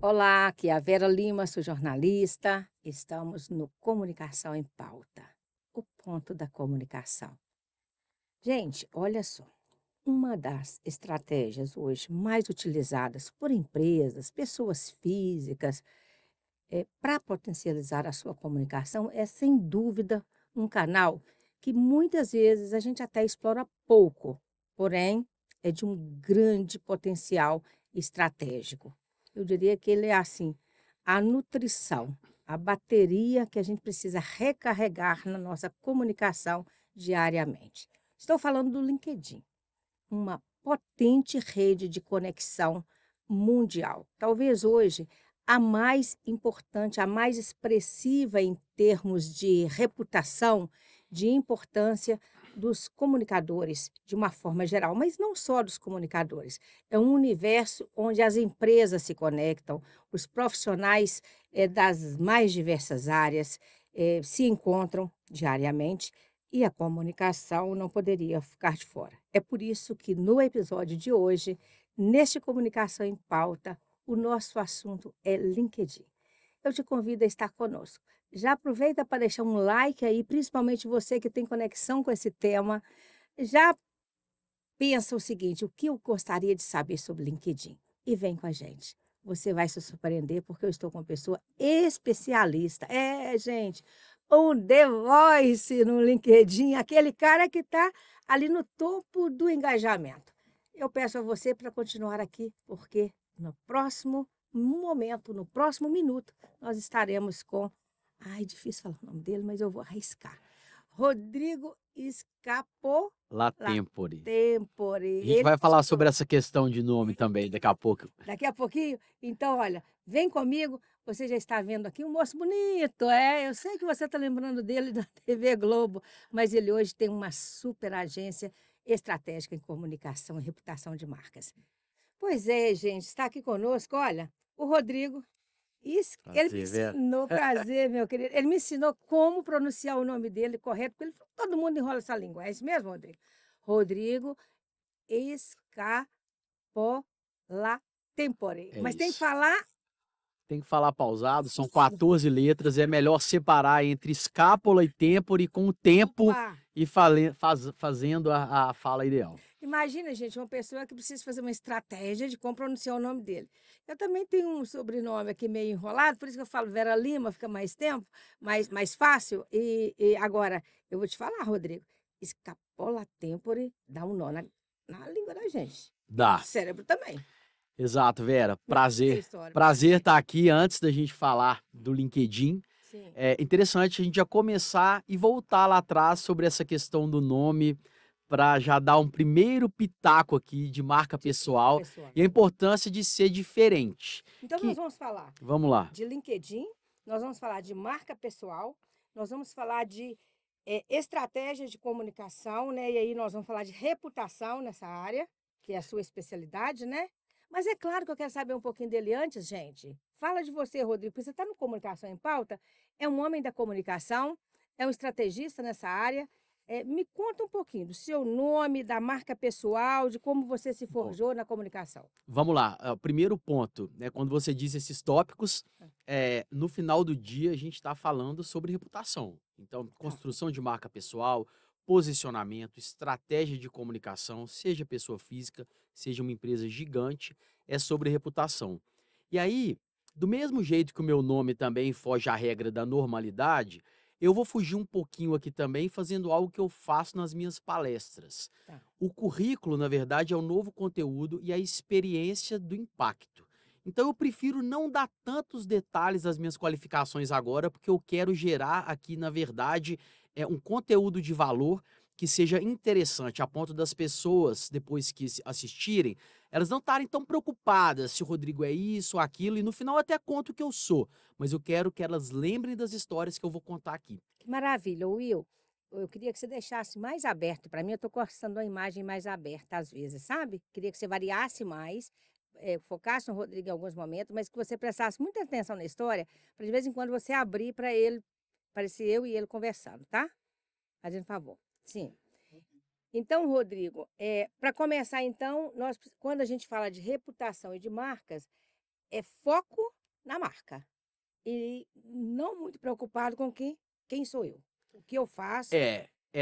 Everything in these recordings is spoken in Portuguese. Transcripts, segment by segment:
Olá, aqui é a Vera Lima, sou jornalista. Estamos no Comunicação em Pauta, o ponto da comunicação. Gente, olha só, uma das estratégias hoje mais utilizadas por empresas, pessoas físicas, para potencializar a sua comunicação é, sem dúvida, um canal que muitas vezes a gente até explora pouco, porém é de um grande potencial estratégico. Eu diria que ele é assim, a nutrição, a bateria que a gente precisa recarregar na nossa comunicação diariamente. Estou falando do LinkedIn, uma potente rede de conexão mundial. Talvez hoje a mais importante, a mais expressiva em termos de reputação, de importância dos comunicadores, de uma forma geral, mas não só dos comunicadores. É um universo onde as empresas se conectam, os profissionais das mais diversas áreas se encontram diariamente e a comunicação não poderia ficar de fora. É por isso que no episódio de hoje, neste Comunicação em Pauta, o nosso assunto é LinkedIn. Eu te convido a estar conosco. Já aproveita para deixar um like aí, principalmente você que tem conexão com esse tema. Já pensa o seguinte: o que eu gostaria de saber sobre LinkedIn? E vem com a gente. Você vai se surpreender porque eu estou com uma pessoa especialista. É, gente, um The Voice no LinkedIn, aquele cara que está ali no topo do engajamento. Eu peço a você para continuar aqui, porque no próximo momento, no próximo minuto, nós estaremos com. Ai, difícil falar o nome dele, mas eu vou arriscar. Rodrigo Escapo La Tempore. Tempore. A gente Ele vai te falar sobre trouxe. essa questão de nome também daqui a pouco. Daqui a pouquinho? Então, olha, vem comigo. Você já está vendo aqui um moço bonito, é? Eu sei que você está lembrando dele da TV Globo, mas ele hoje tem uma super agência estratégica em comunicação e reputação de marcas. Pois é, gente, está aqui conosco, olha, o Rodrigo. Ele me Prazer, Vera. ensinou, prazer, meu querido. Ele me ensinou como pronunciar o nome dele correto, porque ele falou, todo mundo enrola essa língua. É isso mesmo, Rodrigo? Rodrigo Escapola Tempore. É Mas tem que isso. falar. Tem que falar pausado, são 14 letras, é melhor separar entre escápula e tempore com o tempo Opa! e fazendo a fala ideal. Imagina, gente, uma pessoa que precisa fazer uma estratégia de como pronunciar o nome dele. Eu também tenho um sobrenome aqui meio enrolado, por isso que eu falo Vera Lima, fica mais tempo, mais fácil. E agora, eu vou te falar, Rodrigo, escapola tempore dá um nó na língua da gente. E no Dá. cérebro também. Exato, Vera. Me conta a Prazer. história. Prazer estar aqui antes da gente falar do LinkedIn. Sim, É interessante a gente já começar e voltar lá atrás sobre essa questão do nome, para já dar um primeiro pitaco aqui de marca de marca pessoal pessoal. e a importância de ser diferente. Então, nós Que vamos falar vamos lá. de LinkedIn, nós vamos falar de marca pessoal, nós vamos falar de estratégias de comunicação, né? E aí nós vamos falar de reputação nessa área, que é a sua especialidade, né? Mas é claro que eu quero saber um pouquinho dele antes, gente. Fala de você, Rodrigo, porque você está no Comunicação em Pauta, é um homem da comunicação, é um estrategista nessa área. Me conta um pouquinho do seu nome, da marca pessoal, de como você se Bom, forjou na comunicação. vamos lá. O primeiro ponto, né, quando você diz esses tópicos, Ah, no final do dia a gente está falando sobre reputação. Então, tá. construção de marca pessoal, posicionamento, estratégia de comunicação, seja pessoa física, seja uma empresa gigante, é sobre reputação. E aí, do mesmo jeito que o meu nome também foge à regra da normalidade, eu vou fugir um pouquinho aqui também fazendo algo que eu faço nas minhas palestras. Tá. O currículo, na verdade, é o novo conteúdo e a experiência do impacto. Então eu prefiro não dar tantos detalhes das minhas qualificações agora, porque eu quero gerar aqui, na verdade, um conteúdo de valor que seja interessante, a ponto das pessoas, depois que assistirem, elas não estarem tão preocupadas se o Rodrigo é isso ou aquilo, e no final eu até conto o que eu sou, mas eu quero que elas lembrem das histórias que eu vou contar aqui. Que maravilha, Will. Eu queria que você deixasse mais aberto para mim. Eu estou gostando uma imagem mais aberta às vezes, sabe? Queria que você variasse mais, focasse no Rodrigo em alguns momentos, mas que você prestasse muita atenção na história, para de vez em quando você abrir para ele, parecer eu e ele conversando, tá? Fazendo favor. Sim. Então, Rodrigo, para começar, então, quando a gente fala de reputação e de marcas, é foco na marca. E não muito preocupado com quem sou eu, o que eu faço.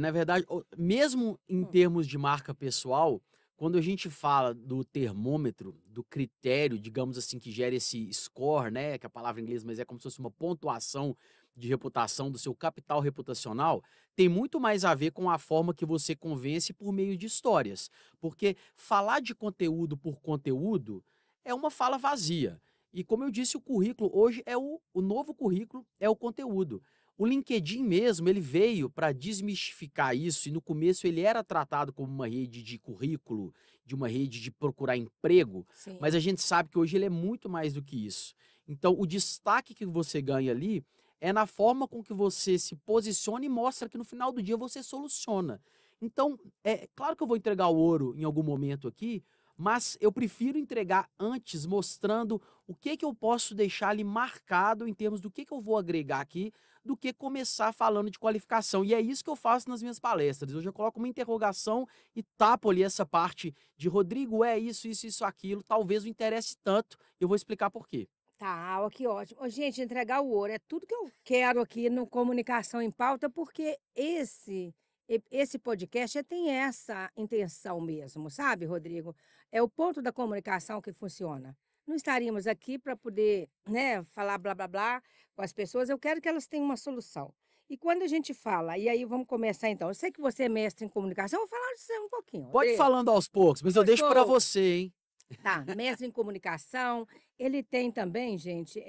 Na verdade, mesmo em Hum, termos de marca pessoal, quando a gente fala do termômetro, do critério, digamos assim, que gera esse score, né, que é a palavra em inglês, mas é como se fosse uma pontuação de reputação do seu capital reputacional, tem muito mais a ver com a forma que você convence por meio de histórias. Porque falar de conteúdo por conteúdo é uma fala vazia. E como eu disse, o currículo hoje é o novo currículo, é o conteúdo. O LinkedIn mesmo, ele veio para desmistificar isso, e no começo ele era tratado como uma rede de currículo, de uma rede de procurar emprego, mas sim. a gente sabe que hoje ele é muito mais do que isso. Então, o destaque que você ganha ali é na forma com que você se posiciona e mostra que no final do dia você soluciona. Então, é claro que eu vou entregar o ouro em algum momento aqui, mas eu prefiro entregar antes, mostrando o que eu posso deixar ali marcado em termos do que eu vou agregar aqui, do que começar falando de qualificação. E é isso que eu faço nas minhas palestras. Eu já coloco uma interrogação e tapo ali essa parte de Rodrigo, é isso, isso, isso, aquilo. Talvez não interesse tanto, eu vou explicar por quê. Tá, ó, que ótimo. Ô, gente, entregar o ouro é tudo que eu quero aqui no Comunicação em Pauta, porque esse podcast tem essa intenção mesmo, sabe, Rodrigo? É o ponto da comunicação que funciona. Não estaríamos aqui para poder, né, falar blá blá blá com as pessoas. Eu quero que elas tenham uma solução. E quando a gente fala, e aí vamos começar então. Eu sei que você é mestre em comunicação, eu vou falar de você um pouquinho, Pode ir Rodrigo. falando aos poucos, mas eu deixo para Gostou? você, hein? Tá, mestre em comunicação. Ele tem também, gente,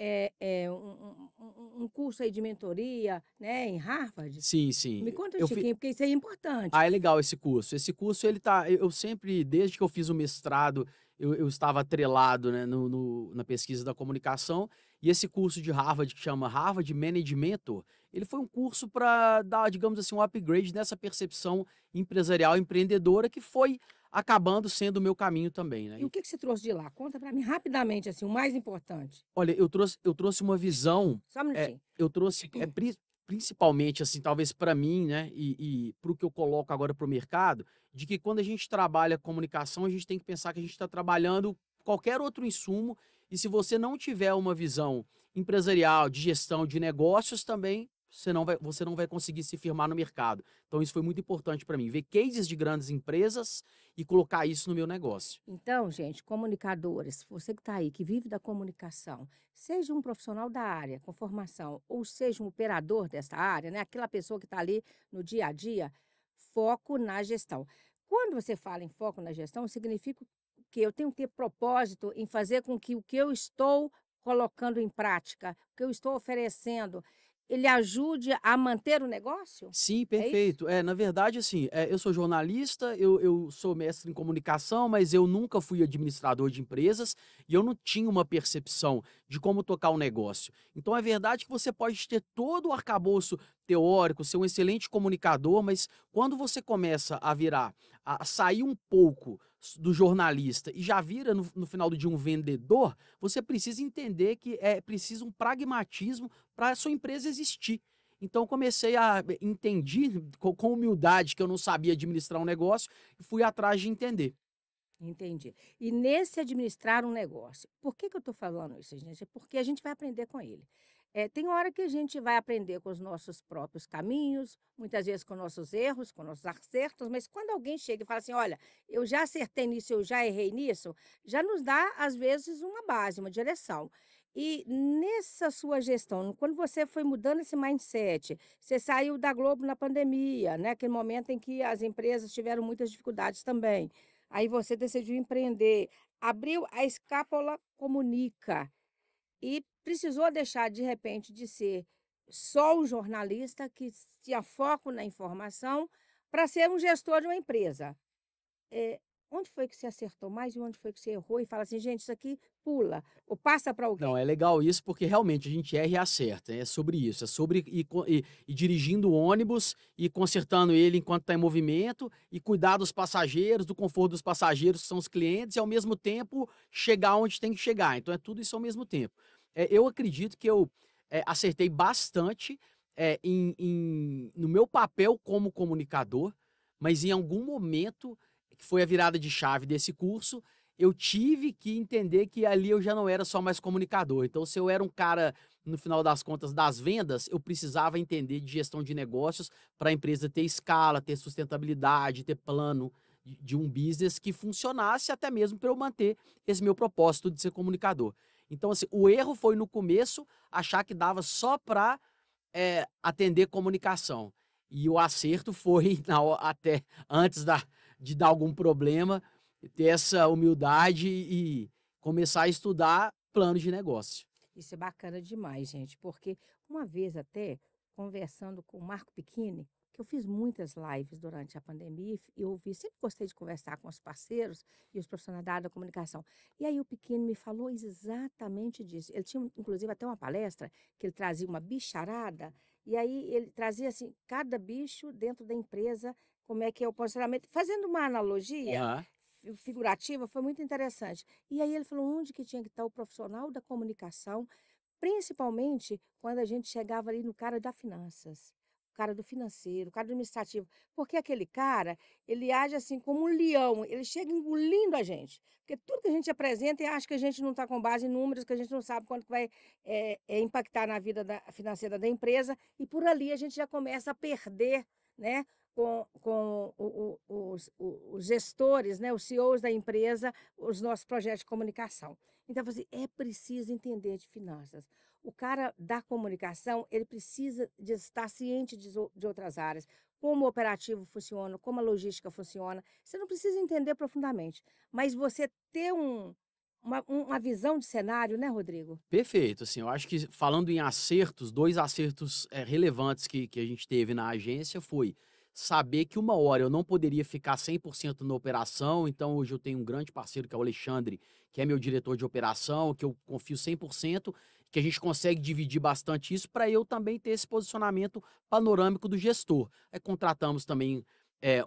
um curso aí de mentoria, né, em Harvard. Sim, sim. Me conta um Eu fi tiquinho, porque isso é importante. Ah, é legal esse curso. Esse curso ele tá eu sempre, desde que eu fiz o mestrado, eu estava atrelado, né, na pesquisa da comunicação, e esse curso de Harvard que chama Harvard Management Mentor, ele foi um curso para dar, digamos assim, um upgrade nessa percepção empresarial empreendedora que foi acabando sendo o meu caminho também, né. E o que que você trouxe de lá? Conta para mim rapidamente, assim, o mais importante. Olha, eu trouxe uma visão, Só um minutinho. eu trouxe, principalmente, assim, talvez para mim, né, e para o que eu coloco agora para o mercado, de que quando a gente trabalha comunicação, a gente tem que pensar que a gente está trabalhando qualquer outro insumo, e se você não tiver uma visão empresarial, de gestão de negócios também, você não vai conseguir se firmar no mercado. Então isso foi muito importante para mim, ver cases de grandes empresas e colocar isso no meu negócio. Então, gente, comunicadores, você que está aí, que vive da comunicação, seja um profissional da área com formação, ou seja um operador dessa área, né? Aquela pessoa que está ali no dia a dia, foco na gestão. Quando você fala em foco na gestão, significa que eu tenho que ter propósito em fazer com que o que eu estou colocando em prática, o que eu estou oferecendo, ele ajude a manter o negócio? Sim, É isso? perfeito. Na verdade, assim, eu sou jornalista, eu sou mestre em comunicação, mas eu nunca fui administrador de empresas e eu não tinha uma percepção de como tocar um negócio. Então é verdade que você pode ter todo o arcabouço teórico, ser um excelente comunicador, mas quando você começa a virar, a sair um pouco do jornalista e já vira no final do dia um vendedor, você precisa entender que é preciso um pragmatismo para a sua empresa existir. Então eu comecei a entendi com humildade que eu não sabia administrar um negócio e fui atrás de entender. Entendi. E nesse administrar um negócio, por que que eu estou falando isso, gente? É porque a gente vai aprender com ele. Tem hora que a gente vai aprender com os nossos próprios caminhos, muitas vezes com nossos erros, com nossos acertos, mas quando alguém chega e fala assim: olha, eu já acertei nisso, eu já errei nisso, já nos dá, às vezes, uma base, uma direção. E nessa sua gestão, quando você foi mudando esse mindset, você saiu da Globo na pandemia, né? Aquele momento em que as empresas tiveram muitas dificuldades também. Aí você decidiu empreender, abriu a Escápula Comunica e precisou deixar, de repente, de ser só o jornalista que tinha foco na informação para ser um gestor de uma empresa. Eh, Onde foi que você acertou mais e onde foi que você errou? E fala assim: "Gente, isso aqui pula ou passa para Não, alguém". é legal isso, porque realmente a gente erra e acerta, é sobre isso, é sobre ir dirigindo o ônibus e consertando ele enquanto está em movimento e cuidar dos passageiros, do conforto dos passageiros, que são os clientes, e ao mesmo tempo chegar onde tem que chegar, então é tudo isso ao mesmo tempo. Eu acredito que eu, acertei bastante, no meu papel como comunicador, mas em algum momento, que foi a virada de chave desse curso, eu tive que entender que ali eu já não era só mais comunicador. Então, se eu era um cara, no final das contas, das vendas, eu precisava entender de gestão de negócios para a empresa ter escala, ter sustentabilidade, ter plano de um business que funcionasse, até mesmo para eu manter esse meu propósito de ser comunicador. Então, assim, o erro foi no começo achar que dava só para atender comunicação. E o acerto foi até antes de dar algum problema, ter essa humildade e começar a estudar plano de negócio. Isso é bacana demais, gente, porque uma vez até, conversando com o Marco Pequini, que eu fiz muitas lives durante a pandemia, e eu ouvi, sempre gostei de conversar com os parceiros e os profissionais da área da comunicação. E aí o Pequini me falou exatamente disso. Ele tinha, inclusive, até uma palestra que ele trazia uma bicharada, e aí ele trazia assim, cada bicho dentro da empresa, como é que é o posicionamento, fazendo uma analogia Aham. figurativa, foi muito interessante. E aí ele falou onde que tinha que estar o profissional da comunicação, principalmente quando a gente chegava ali no cara da finanças, o cara do financeiro, o cara do administrativo, porque aquele cara, ele age assim como um leão, ele chega engolindo a gente, porque tudo que a gente apresenta e acha que a gente não está com base em números, que a gente não sabe quanto que vai impactar na vida financeira da empresa, e por ali a gente já começa a perder, né, com os gestores, né, os CEOs da empresa, os nossos projetos de comunicação. Então, assim, é preciso entender de finanças. O cara da comunicação, ele precisa de estar ciente de outras áreas, como o operativo funciona, como a logística funciona. Você não precisa entender profundamente, mas você ter uma visão de cenário, né, Rodrigo? Perfeito, assim, eu acho que falando em acertos, 2 acertos, relevantes que a gente teve na agência foi saber que uma hora eu não poderia ficar 100% na operação, então hoje eu tenho um grande parceiro que é o Alexandre, que é meu diretor de operação, que eu confio 100%, que a gente consegue dividir bastante isso para eu também ter esse posicionamento panorâmico do gestor. Aí contratamos também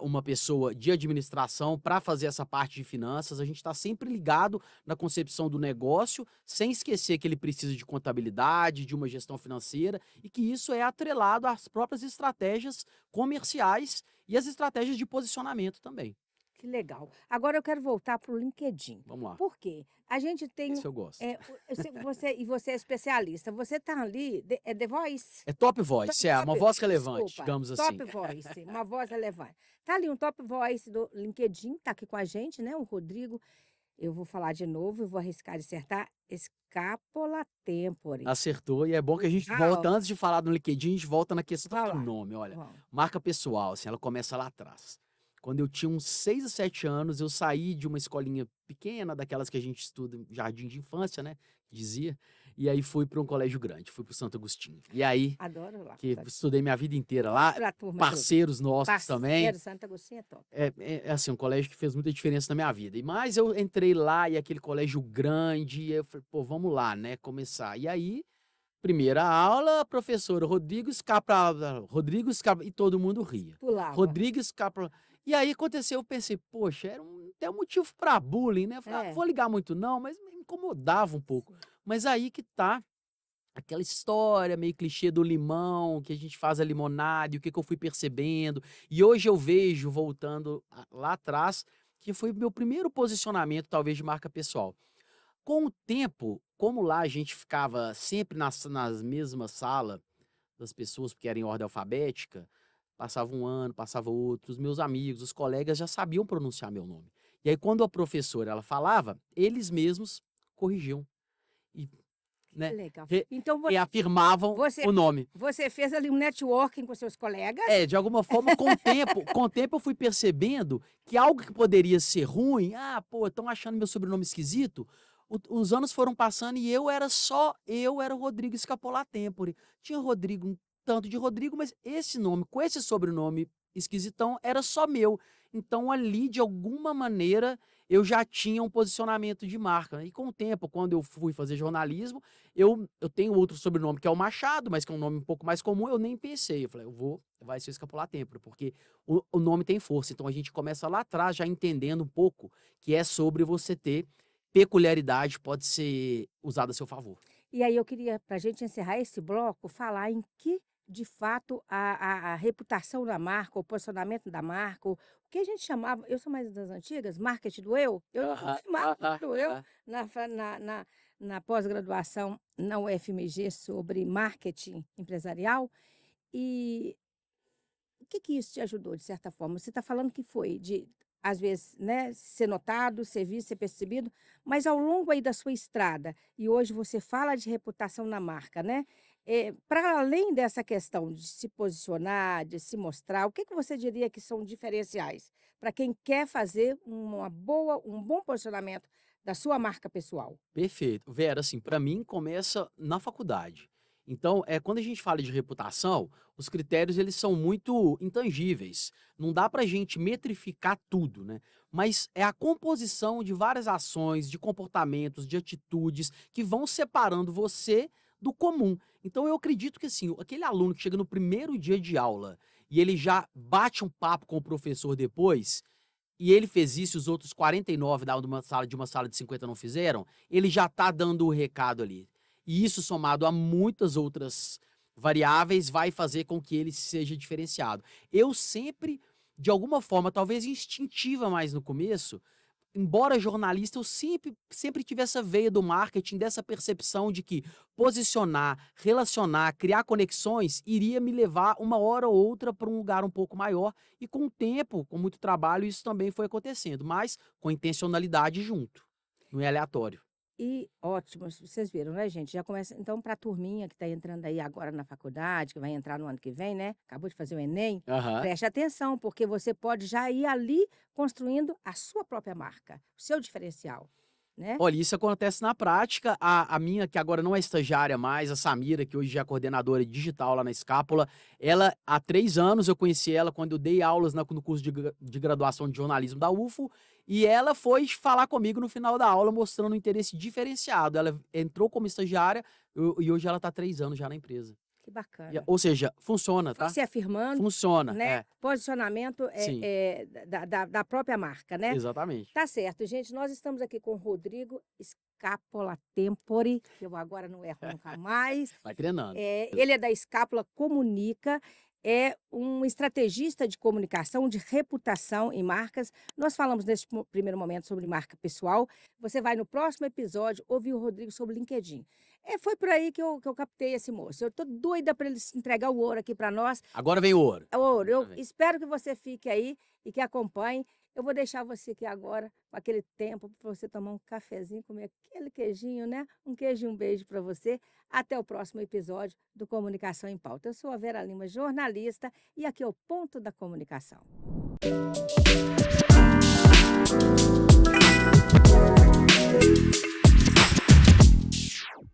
uma pessoa de administração para fazer essa parte de finanças, a gente está sempre ligado na concepção do negócio, sem esquecer que ele precisa de contabilidade, de uma gestão financeira e que isso é atrelado às próprias estratégias comerciais e às estratégias de posicionamento também. Que legal. Agora eu quero voltar para o LinkedIn. Vamos lá, Por quê? A gente tem esse eu gosto. você é especialista, você está ali, é The Voice? É top voice, é uma voz relevante, Desculpa, digamos assim. Top Voice, uma voz relevante. Tá ali um Top Voice do LinkedIn, tá aqui com a gente, né, o Rodrigo. Eu vou falar de novo, eu vou arriscar acertar. Scapola Tempore. Acertou, e é bom que a gente Uau! volta, antes de falar do LinkedIn, a gente volta na questão Vai do lá, nome, olha. vamos. Marca pessoal, assim, ela começa lá atrás. Quando eu tinha uns 6 a 7 anos, eu saí de uma escolinha pequena, daquelas que a gente estuda em jardim de infância, né, dizia, e aí fui para um colégio grande, fui para o Santo Agostinho. E aí, Adoro lá. que estudei minha vida inteira lá, Pra turma toda. parceiros nossos também, Parceiro, Santo Agostinho é top. assim, um colégio que fez muita diferença na minha vida. Mas eu entrei lá e aquele colégio grande, e eu falei: "Pô, vamos lá, né, começar". E aí, primeira aula, professora Rodrigo Scapra, e todo mundo ria. Pulava. Rodrigo Scapra. E aí aconteceu, eu pensei: "Poxa, era até um motivo para bullying, né". Eu falei: "Ah, não É. vou ligar muito não", mas me incomodava um pouco. Mas aí que tá aquela história meio clichê do limão, que a gente faz a limonada, e o que que eu fui percebendo. E hoje eu vejo, voltando lá atrás, que foi meu primeiro posicionamento, talvez, de marca pessoal. Com o tempo, como lá a gente ficava sempre nas mesmas salas das pessoas, porque era em ordem alfabética, passava um ano, passava outro, os meus amigos, os colegas já sabiam pronunciar meu nome. E aí, quando a professora ela falava, eles mesmos corrigiam e, Que né, legal. re Então reafirmavam você o nome. você fez ali um networking com seus colegas? É, de alguma forma, com o tempo eu fui percebendo que algo que poderia ser ruim, "Ah, pô, estão achando meu sobrenome esquisito", os anos foram passando e eu era o Rodrigo Scapola Tempore. Tinha Rodrigo, um tanto de Rodrigo, mas esse nome, com esse sobrenome esquisitão, era só meu. Então ali, de alguma maneira, eu já tinha um posicionamento de marca, né. E com o tempo, quando eu fui fazer jornalismo, eu tenho outro sobrenome que é o Machado, mas que é um nome um pouco mais comum, eu nem pensei, eu falei: vai ser Escapolar Tempore, porque o nome tem força. Então a gente começa lá atrás já entendendo um pouco que é sobre você ter peculiaridade, pode ser usada a seu favor. E aí eu queria, para a gente encerrar esse bloco, falar em que de fato, a reputação da marca, o posicionamento da marca, o que a gente chamava, eu sou mais das antigas, marketing do eu Aham, estudei marketing aham, do eu aham. na pós-graduação na UFMG sobre marketing empresarial, e o que que isso te ajudou, de certa forma? Você está falando que foi de, às vezes, né, ser notado, ser visto, ser percebido, mas ao longo aí da sua estrada, e hoje você fala de reputação na marca, né? Para além dessa questão de se posicionar, de se mostrar, o que que você diria que são diferenciais para quem quer fazer um bom posicionamento da sua marca pessoal? Perfeito. Vera, assim, para mim começa na faculdade. Então, quando a gente fala de reputação, os critérios eles são muito intangíveis. Não dá pra gente metrificar tudo, né? Mas é a composição de várias ações, de comportamentos, de atitudes que vão separando você do comum. Então, eu acredito que assim, aquele aluno que chega no primeiro dia de aula e ele já bate um papo com o professor depois, e ele fez isso e os outros 49 de uma sala de 50 não fizeram, ele já está dando o recado ali. E isso somado a muitas outras variáveis vai fazer com que ele seja diferenciado. Eu sempre, de alguma forma, talvez instintiva mais no começo, embora jornalista, eu sempre tive essa veia do marketing, dessa percepção de que posicionar, relacionar, criar conexões iria me levar uma hora ou outra para um lugar um pouco maior. E com o tempo, com muito trabalho, isso também foi acontecendo, mas com intencionalidade junto. Não é aleatório. E ótimo, vocês viram, né, gente? Já começa então para a turminha que está entrando aí agora na faculdade, que vai entrar no ano que vem, né? Acabou de fazer o Enem, Aham. preste atenção, porque você pode já ir ali construindo a sua própria marca, o seu diferencial, né? Olha, isso acontece na prática. A minha, que agora não é estagiária mais, a Samira, que hoje já é coordenadora digital lá na Escápula, ela, há 3 anos, eu conheci ela quando eu dei aulas no curso de graduação de jornalismo da UFO, e ela foi falar comigo no final da aula, mostrando um interesse diferenciado. Ela entrou como estagiária e hoje ela está há 3 anos já na empresa. Que bacana. Ou seja, funciona, Foi tá? se afirmando, Funciona, né? Posicionamento sim, da própria marca, né? exatamente. Tá certo, gente. Nós estamos aqui com o Rodrigo Scapola Tempore, que eu agora não erro nunca mais. Vai treinando. Ele é da Escápula Comunica, é um estrategista de comunicação, de reputação em marcas. Nós falamos nesse primeiro momento sobre marca pessoal. Você vai no próximo episódio ouvir o Rodrigo sobre LinkedIn. Foi por aí que eu captei esse moço. Eu estou doida para ele entregar o ouro aqui para nós. Agora vem o ouro. Ouro, eu Agora vem. espero que você fique aí e que acompanhe. Eu vou deixar você aqui agora, com aquele tempo, para você tomar um cafezinho, comer aquele queijinho, né? Um queijo e um beijo para você. Até o próximo episódio do Comunicação em Pauta. Eu sou a Vera Lima, jornalista, e aqui é o Ponto da Comunicação.